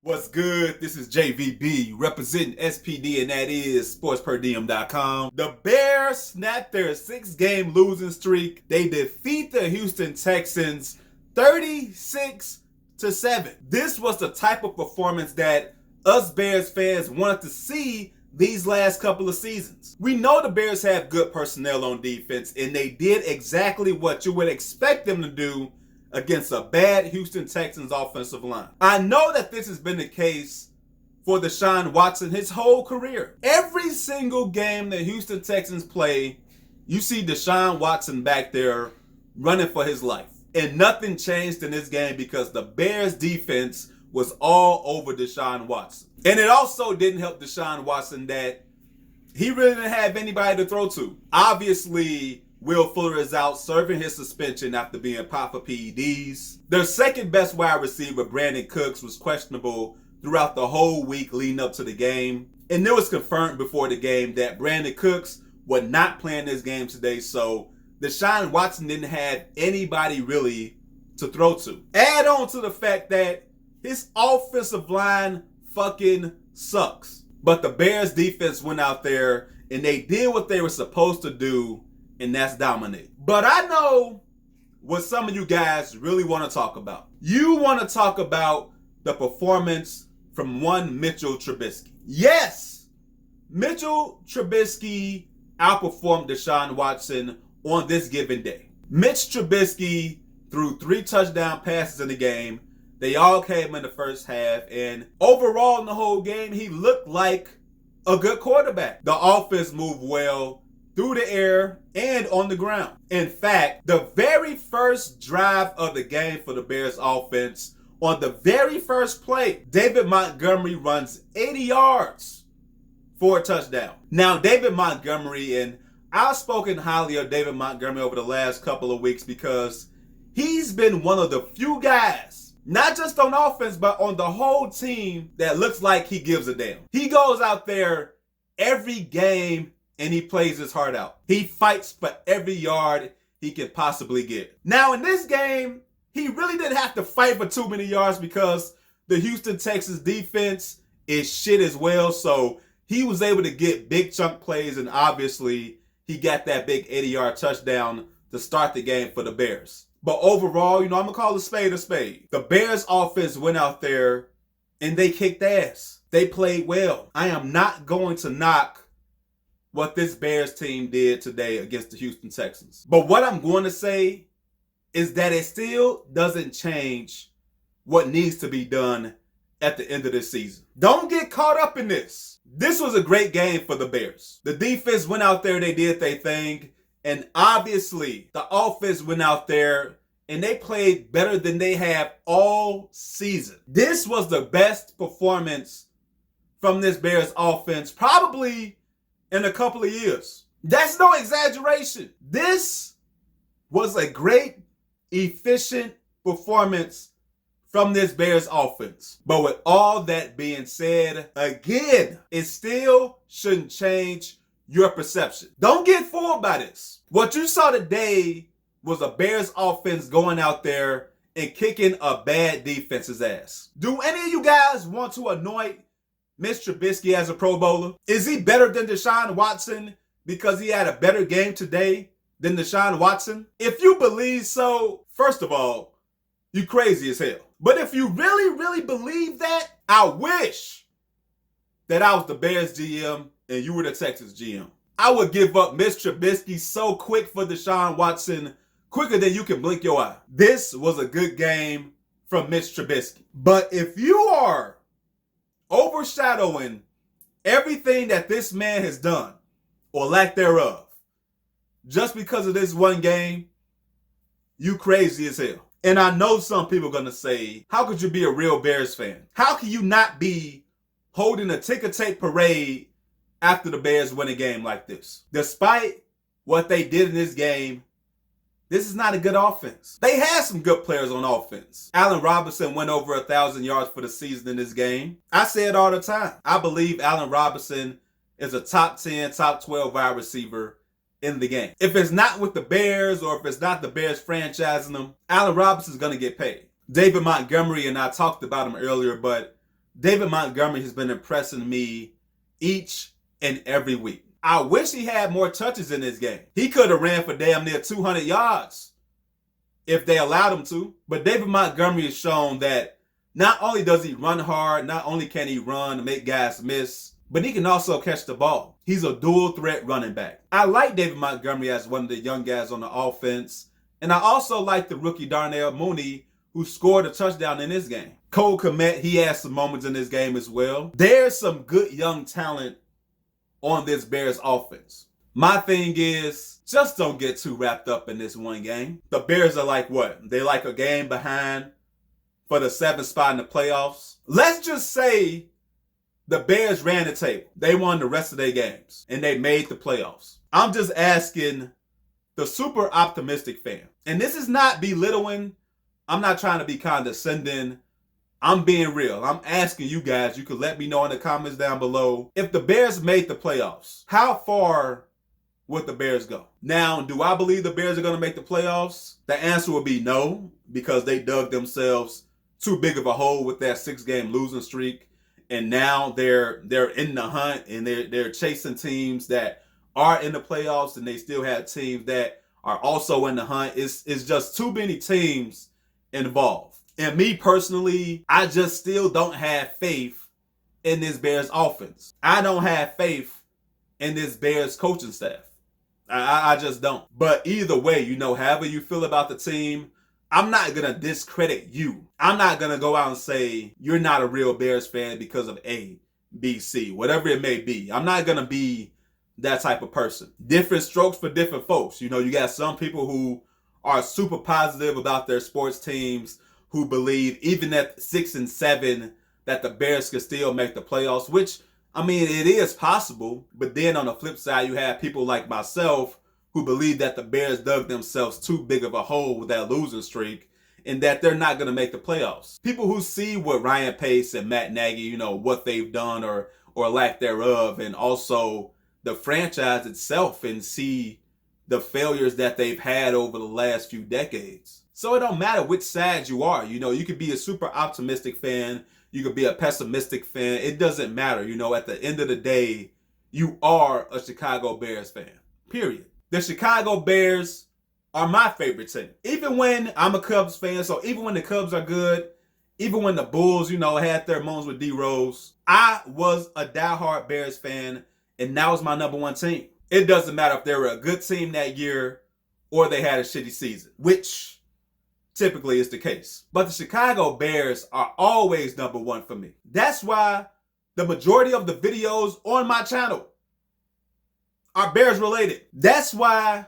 What's good? This is JVB representing SPD, and that is sportsperDiem.com. The Bears snapped their 6-game losing streak. They defeat the Houston Texans 36-7. This was the type of performance that us Bears fans wanted to see these last couple of seasons. We know the Bears have good personnel on defense, and they did exactly what you would expect them to do against a bad Houston Texans offensive line. I know that this has been the case for Deshaun Watson his whole career. Every single game the Houston Texans play, you see Deshaun Watson back there running for his life. And nothing changed in this game because the Bears defense was all over Deshaun Watson. And it also didn't help Deshaun Watson that he really didn't have anybody to throw to. Obviously, Will Fuller is out serving his suspension after being popped for PEDs. Their second best wide receiver, Brandon Cooks, was questionable throughout the whole week leading up to the game. And it was confirmed before the game that Brandon Cooks would not play in this game today, so Deshaun Watson didn't have anybody really to throw to. Add on to the fact that his offensive line fucking sucks. But the Bears defense went out there and they did what they were supposed to do, and that's dominate. But I know what some of you guys really want to talk about. You want to talk about the performance from one Mitchell Trubisky. Yes, Mitchell Trubisky outperformed Deshaun Watson on this given day. Mitch Trubisky threw 3 touchdown passes in the game. They all came in the first half, and overall in the whole game, he looked like a good quarterback. The offense moved well through the air and on the ground. In fact, the very first drive of the game for the Bears offense, on the very first play, David Montgomery runs 80 yards for a touchdown. Now, David Montgomery, and I've spoken highly of David Montgomery over the last couple of weeks because he's been one of the few guys, not just on offense, but on the whole team, that looks like he gives a damn. He goes out there every game and he plays his heart out. He fights for every yard he can possibly get. Now, in this game, he really didn't have to fight for too many yards because the Houston Texans defense is shit as well. So he was able to get big chunk plays, and obviously he got that big 80-yard touchdown to start the game for the Bears. But overall, I'm going to call a spade a spade. The Bears offense went out there and they kicked ass. They played well. I am not going to knock what this Bears team did today against the Houston Texans. But what I'm going to say is that it still doesn't change what needs to be done at the end of this season. Don't get caught up in this. This was a great game for the Bears. The defense went out there, they did their thing, and obviously the offense went out there and they played better than they have all season. This was the best performance from this Bears offense probably in a couple of years. That's no exaggeration. This was a great, efficient performance from this Bears offense. But with all that being said, again, it still shouldn't change your perception. Don't get fooled by this. What you saw today was a Bears offense going out there and kicking a bad defense's ass. Do any of you guys want to anoint Mitch Trubisky as a Pro Bowler? Is he better than Deshaun Watson because he had a better game today than Deshaun Watson? If you believe so, first of all, you crazy as hell. But if you really, really believe that, I wish that I was the Bears GM and you were the Texans GM. I would give up Mitch Trubisky so quick for Deshaun Watson, quicker than you can blink your eye. This was a good game from Mitch Trubisky. But if you are overshadowing everything that this man has done, or lack thereof, just because of this one game, you crazy as hell. And I know some people are going to say, how could you be a real Bears fan? How can you not be holding a ticker tape parade after the Bears win a game like this? Despite what they did in this game, this is not a good offense. They had some good players on offense. Allen Robinson went over 1,000 yards for the season in this game. I say it all the time. I believe Allen Robinson is a top 10, top 12 wide receiver in the game. If it's not with the Bears, or if it's not the Bears franchising them, Allen Robinson's going to get paid. David Montgomery, and I talked about him earlier, but David Montgomery has been impressing me each and every week. I wish he had more touches in this game. He could have ran for damn near 200 yards if they allowed him to. But David Montgomery has shown that not only does he run hard, not only can he run to make guys miss, but he can also catch the ball. He's a dual threat running back. I like David Montgomery as one of the young guys on the offense. And I also like the rookie Darnell Mooney, who scored a touchdown in this game. Cole Kmet, he had some moments in this game as well. There's some good young talent on this Bears offense. My thing is, just don't get too wrapped up in this one game. The Bears are like what? They like a game behind for the 7th spot in the playoffs. Let's just say the Bears ran the table. They won the rest of their games and they made the playoffs. I'm just asking the super optimistic fan. And this is not belittling. I'm not trying to be condescending. I'm being real. I'm asking you guys, you could let me know in the comments down below. If the Bears made the playoffs, how far would the Bears go? Now, do I believe the Bears are going to make the playoffs? The answer would be no, because they dug themselves too big of a hole with that 6-game losing streak. And now they're in the hunt and they're chasing teams that are in the playoffs, and they still have teams that are also in the hunt. It's just too many teams involved. And me personally, I just still don't have faith in this Bears offense. I don't have faith in this Bears coaching staff. I just don't. But either way, however you feel about the team, I'm not going to discredit you. I'm not going to go out and say you're not a real Bears fan because of A, B, C, whatever it may be. I'm not going to be that type of person. Different strokes for different folks. You got some people who are super positive about their sports teams, who believe even at 6 and 7 that the Bears could still make the playoffs, which, it is possible. But then on the flip side, you have people like myself who believe that the Bears dug themselves too big of a hole with that losing streak and that they're not going to make the playoffs. People who see what Ryan Pace and Matt Nagy, what they've done or lack thereof, and also the franchise itself, and see the failures that they've had over the last few decades. So it don't matter which side you are. You could be a super optimistic fan. You could be a pessimistic fan. It doesn't matter. At the end of the day, you are a Chicago Bears fan. Period. The Chicago Bears are my favorite team. Even when I'm a Cubs fan, so even when the Cubs are good, even when the Bulls, had their moments with D-Rose, I was a diehard Bears fan, and that was my number one team. It doesn't matter if they were a good team that year or they had a shitty season, which typically is the case. But the Chicago Bears are always number one for me. That's why the majority of the videos on my channel are Bears related. That's why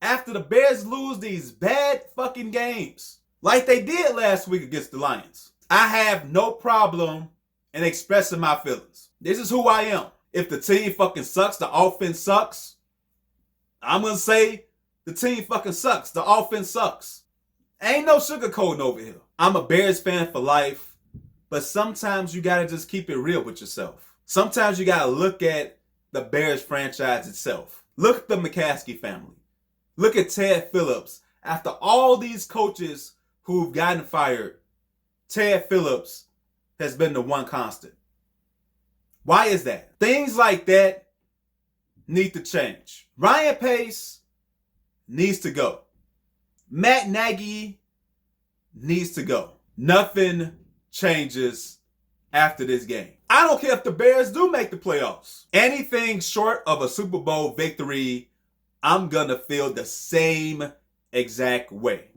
after the Bears lose these bad fucking games, like they did last week against the Lions, I have no problem in expressing my feelings. This is who I am. If the team fucking sucks, the offense sucks, I'm going to say the team fucking sucks. The offense sucks. Ain't no sugarcoating over here. I'm a Bears fan for life, but sometimes you got to just keep it real with yourself. Sometimes you got to look at the Bears franchise itself. Look at the McCaskey family. Look at Ted Phillips. After all these coaches who've gotten fired, Ted Phillips has been the one constant. Why is that? Things like that need to change. Ryan Pace needs to go. Matt Nagy needs to go. Nothing changes after this game. I don't care if the Bears do make the playoffs. Anything short of a Super Bowl victory, I'm gonna feel the same exact way.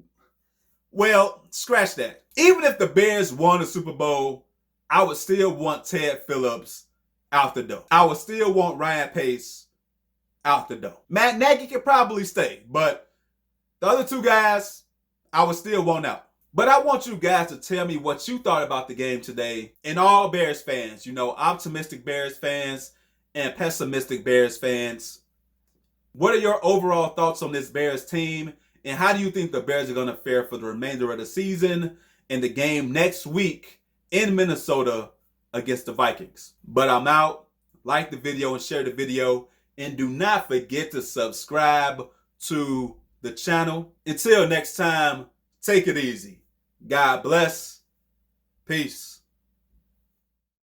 Well, scratch that. Even if the Bears won the Super Bowl, I would still want Ted Phillips out the door. I would still want Ryan Pace out the door. Matt Nagy could probably stay, but the other two guys, I would still want out. But I want you guys to tell me what you thought about the game today. And all Bears fans, optimistic Bears fans and pessimistic Bears fans. What are your overall thoughts on this Bears team? And how do you think the Bears are going to fare for the remainder of the season and the game next week in Minnesota against the Vikings? But I'm out. Like the video and share the video. And do not forget to subscribe to the channel. Until next time, take it easy. God bless. Peace.